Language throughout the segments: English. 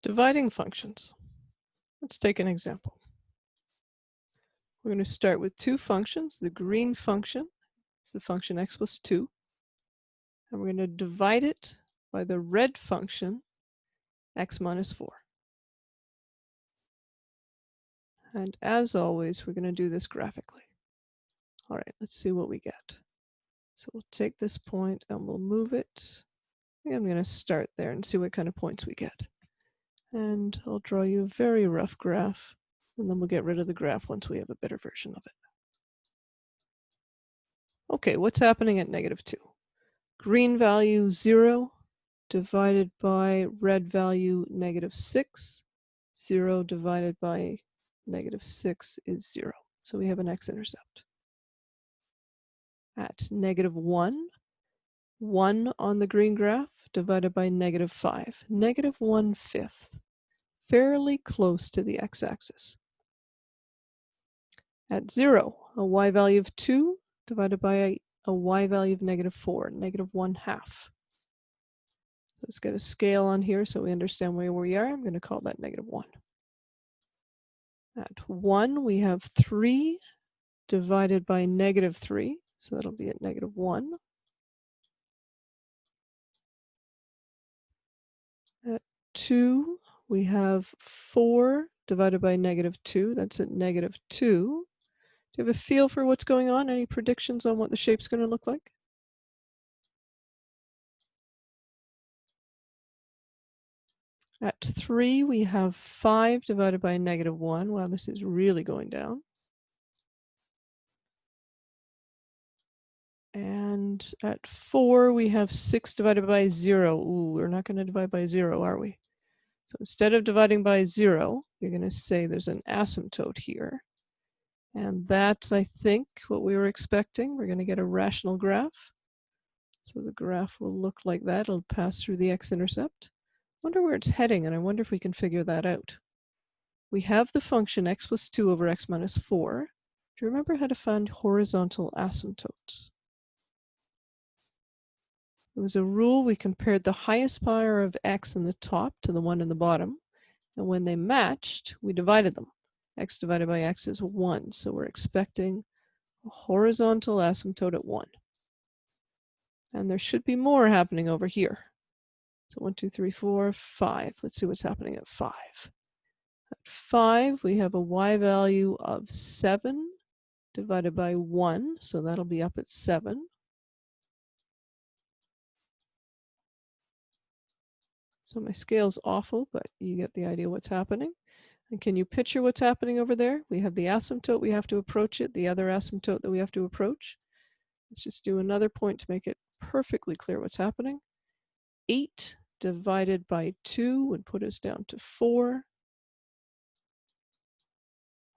Dividing functions. Let's take an example. We're going to start with two functions. The green function is the function x plus 2. And we're going to divide it by the red function x minus 4. And as always, we're going to do this graphically. All right, let's see what we get. So we'll take this point and we'll move it. I think I'm going to start there and see what kind of points we get. And I'll draw you a very rough graph, and then we'll get rid of the graph once we have a better version of it. Okay, what's happening at -2? Green value 0 divided by red value -6. 0 divided by -6 is 0. So we have an x-intercept. At -1, 1 on the green graph divided by -5. -1/5. Fairly close to the x-axis. At 0, a y value of 2 divided by a y value of -4, -1/2. Let's get a scale on here so we understand where we are. I'm going to call that -1. At 1, we have 3 divided by -3, so that'll be at -1. At 2, we have 4 divided by -2, that's at -2. Do you have a feel for what's going on? Any predictions on what the shape's going to look like? At 3, we have 5 divided by -1. Wow, this is really going down. And at 4, we have 6 divided by 0. Ooh, we're not going to divide by 0, are we? So instead of dividing by 0, you're going to say there's an asymptote here. And that's, I think, what we were expecting. We're going to get a rational graph. So the graph will look like that. It'll pass through the x-intercept. Wonder where it's heading, and I wonder if we can figure that out. We have the function x plus 2 over x minus 4. Do you remember how to find horizontal asymptotes? It was a rule. We compared the highest power of x in the top to the one in the bottom. And when they matched, we divided them. X divided by x is 1. So we're expecting a horizontal asymptote at 1. And there should be more happening over here. So 1, 2, 3, 4, 5. Let's see what's happening at 5. At 5, we have a y value of 7 divided by 1. So that'll be up at 7. So my scale's awful, but you get the idea what's happening. And can you picture what's happening over there? We have the asymptote, we have to approach it, the other asymptote that we have to approach. Let's just do another point to make it perfectly clear what's happening. 8 divided by 2 would put us down to 4.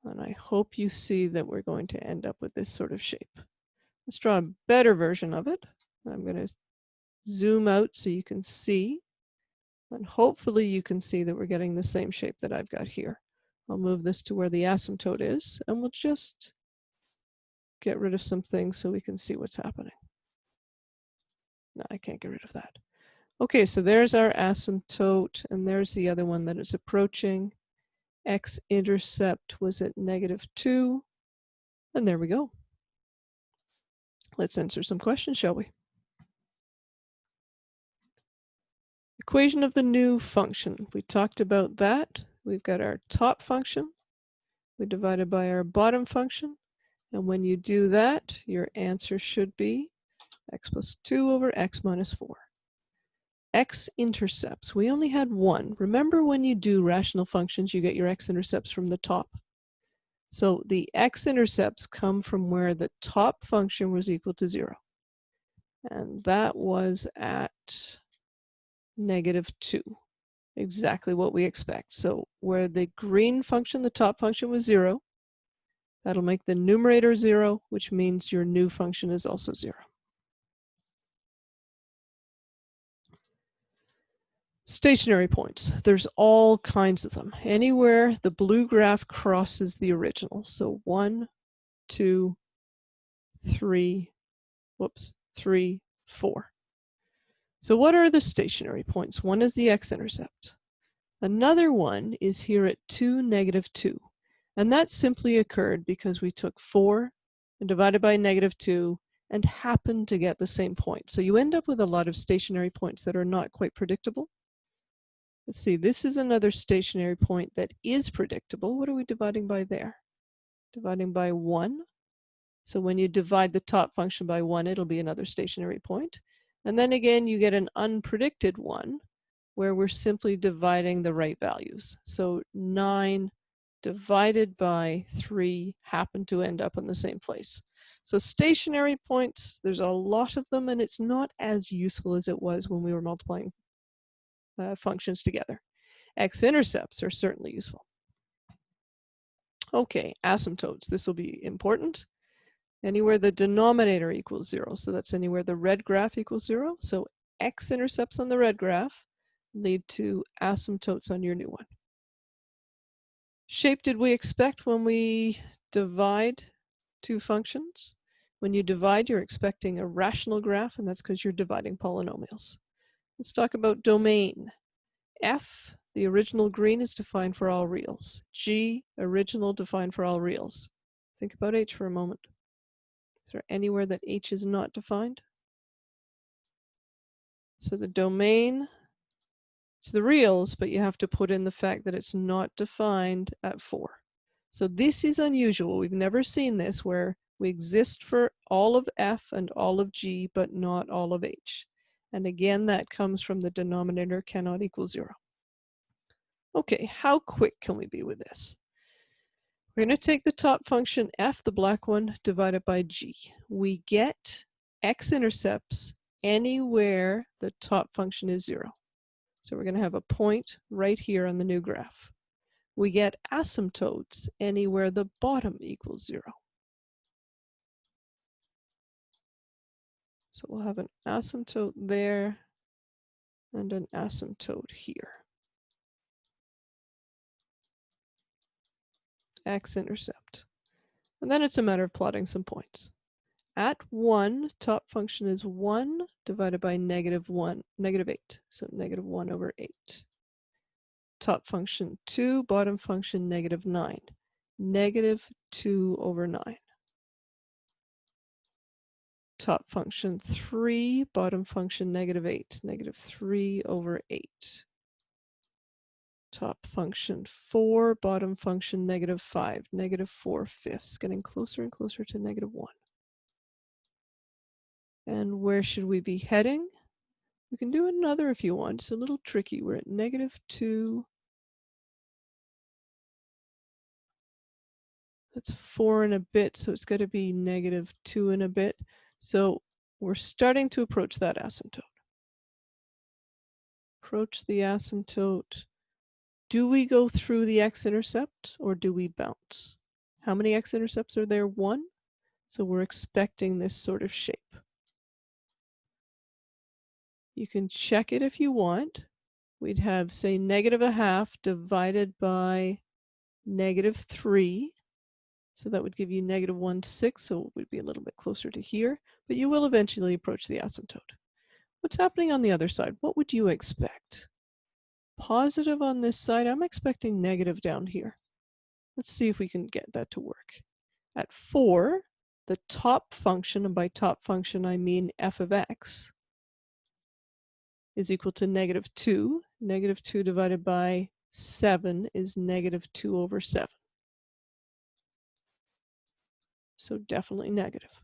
And I hope you see that we're going to end up with this sort of shape. Let's draw a better version of it. I'm going to zoom out so you can see. And hopefully you can see that we're getting the same shape that I've got here. I'll move this to where the asymptote is, and we'll just get rid of some things so we can see what's happening. No, I can't get rid of that. Okay, so there's our asymptote, and there's the other one that is approaching. X-intercept was at -2, and there we go. Let's answer some questions, shall we? Equation of the new function. We talked about that. We've got our top function. We divided by our bottom function. And when you do that, your answer should be x plus 2 over x minus 4. X-intercepts. We only had one. Remember when you do rational functions, you get your x-intercepts from the top. So the x-intercepts come from where the top function was equal to 0. And that was at -2. Exactly what we expect. So where the green function, the top function, was 0, that'll make the numerator 0, which means your new function is also 0. Stationary points. There's all kinds of them. Anywhere the blue graph crosses the original. So 1, 2, 3, 3, 4. So what are the stationary points? One is the x-intercept. Another one is here at 2, -2. And that simply occurred because we took 4 and divided by -2 and happened to get the same point. So you end up with a lot of stationary points that are not quite predictable. Let's see, this is another stationary point that is predictable. What are we dividing by there? Dividing by 1. So when you divide the top function by 1, it'll be another stationary point. And then again, you get an unpredicted one where we're simply dividing the right values. So 9 divided by 3 happen to end up in the same place. So stationary points, there's a lot of them, and it's not as useful as it was when we were multiplying functions together. X-intercepts are certainly useful. Okay, asymptotes. This will be important. Anywhere the denominator equals 0. So that's anywhere the red graph equals 0. So x-intercepts on the red graph lead to asymptotes on your new one. Shape did we expect when we divide two functions? When you divide, you're expecting a rational graph, and that's because you're dividing polynomials. Let's talk about domain. F, the original green, is defined for all reals. G, original, defined for all reals. Think about H for a moment. Is there anywhere that H is not defined? So the domain, it's the reals, but you have to put in the fact that it's not defined at 4. So this is unusual. We've never seen this where we exist for all of F and all of G, but not all of H. And again, that comes from the denominator cannot equal 0. Okay, how quick can we be with this? We're going to take the top function f, the black one, divided by g. We get x-intercepts anywhere the top function is 0. So we're going to have a point right here on the new graph. We get asymptotes anywhere the bottom equals 0. So we'll have an asymptote there and an asymptote here. X-intercept. And then it's a matter of plotting some points. At 1, top function is 1 divided by -8. So -1/8. Top function 2, bottom function -9. -2/9. Top function 3, bottom function -8. -3/8. Top function 4, bottom function -5. -4/5. Getting closer and closer to -1. And where should we be heading? We can do another if you want. It's a little tricky. We're at -2. That's 4 and a bit, so it's got to be -2 and a bit. So we're starting to approach that asymptote. Approach the asymptote. Do we go through the x-intercept or do we bounce? How many x-intercepts are there? 1. So we're expecting this sort of shape. You can check it if you want. We'd have, say, -1/2 divided by -3. So that would give you -1/6, so it would be a little bit closer to here, but you will eventually approach the asymptote. What's happening on the other side? What would you expect? Positive on this side. I'm expecting negative down here. Let's see if we can get that to work. At 4, the top function, and by top function I mean f of x, is equal to -2. -2 divided by 7 is -2/7. So definitely negative.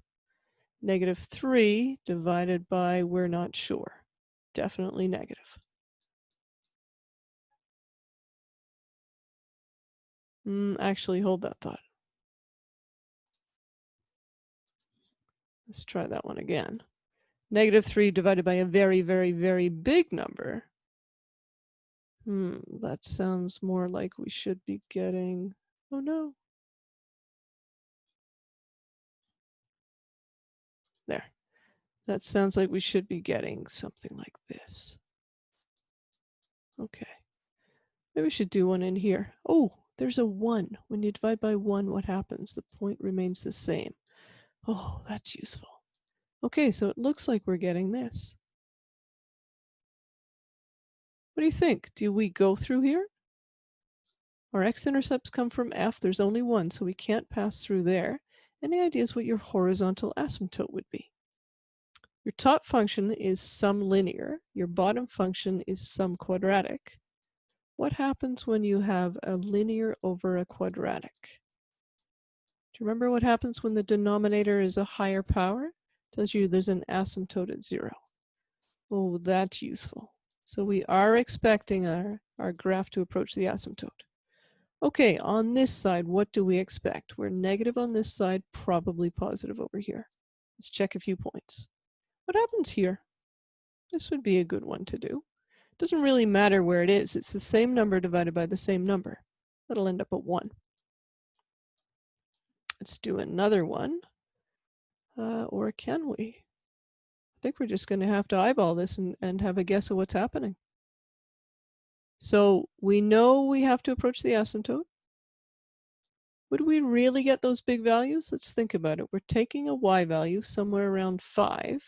-3 divided by, we're not sure. Definitely negative. Actually, hold that thought. Let's try that one again. -3 divided by a very, very, very big number. That sounds more like we should be getting, oh no. There. That sounds like we should be getting something like this. Okay. Maybe we should do one in here. Oh, there's a 1. When you divide by 1, what happens? The point remains the same. Oh, that's useful. Okay, so it looks like we're getting this. What do you think? Do we go through here? Our x-intercepts come from f. There's only one, so we can't pass through there. Any ideas what your horizontal asymptote would be? Your top function is sum linear. Your bottom function is sum quadratic. What happens when you have a linear over a quadratic? Do you remember what happens when the denominator is a higher power? It tells you there's an asymptote at 0. Oh, that's useful. So we are expecting our graph to approach the asymptote. Okay, on this side, what do we expect? We're negative on this side, probably positive over here. Let's check a few points. What happens here? This would be a good one to do. It doesn't really matter where it is. It's the same number divided by the same number. That'll end up at 1. Let's do another one. Or can we? I think we're just going to have to eyeball this and have a guess of what's happening. So we know we have to approach the asymptote. Would we really get those big values? Let's think about it. We're taking a y value somewhere around 5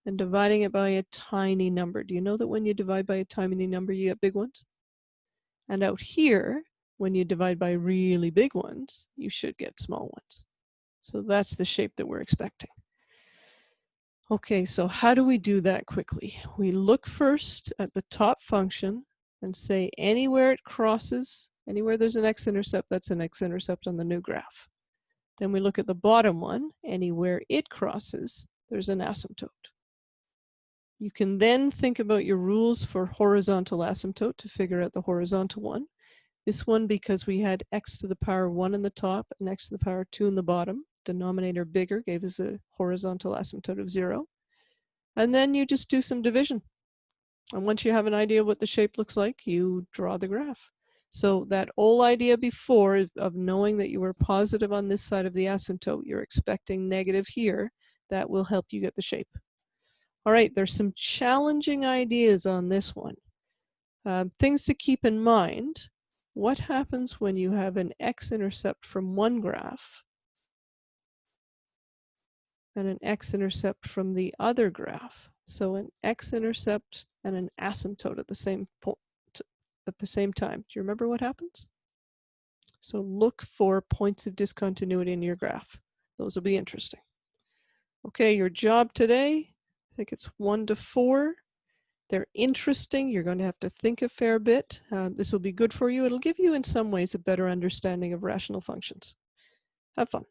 and dividing it by a tiny number. Do you know that when you divide by a tiny number, you get big ones? And out here, when you divide by really big ones, you should get small ones. So that's the shape that we're expecting. Okay, so how do we do that quickly? We look first at the top function and say anywhere it crosses, anywhere there's an x-intercept, that's an x-intercept on the new graph. Then we look at the bottom one, anywhere it crosses, there's an asymptote. You can then think about your rules for horizontal asymptote to figure out the horizontal one. This one, because we had x to the power 1 in the top and x to the power 2 in the bottom, denominator bigger, gave us a horizontal asymptote of 0. And then you just do some division. And once you have an idea what the shape looks like, you draw the graph. So that old idea before of knowing that you were positive on this side of the asymptote, you're expecting negative here, that will help you get the shape. All right, there's some challenging ideas on this one. Things to keep in mind. What happens when you have an x-intercept from one graph and an x-intercept from the other graph? So an x-intercept and an asymptote at the same point, at the same time. Do you remember what happens? So look for points of discontinuity in your graph. Those will be interesting. Okay, your job today, I think it's 1 to 4. They're interesting. You're going to have to think a fair bit. This will be good for you. It'll give you in some ways a better understanding of rational functions. Have fun.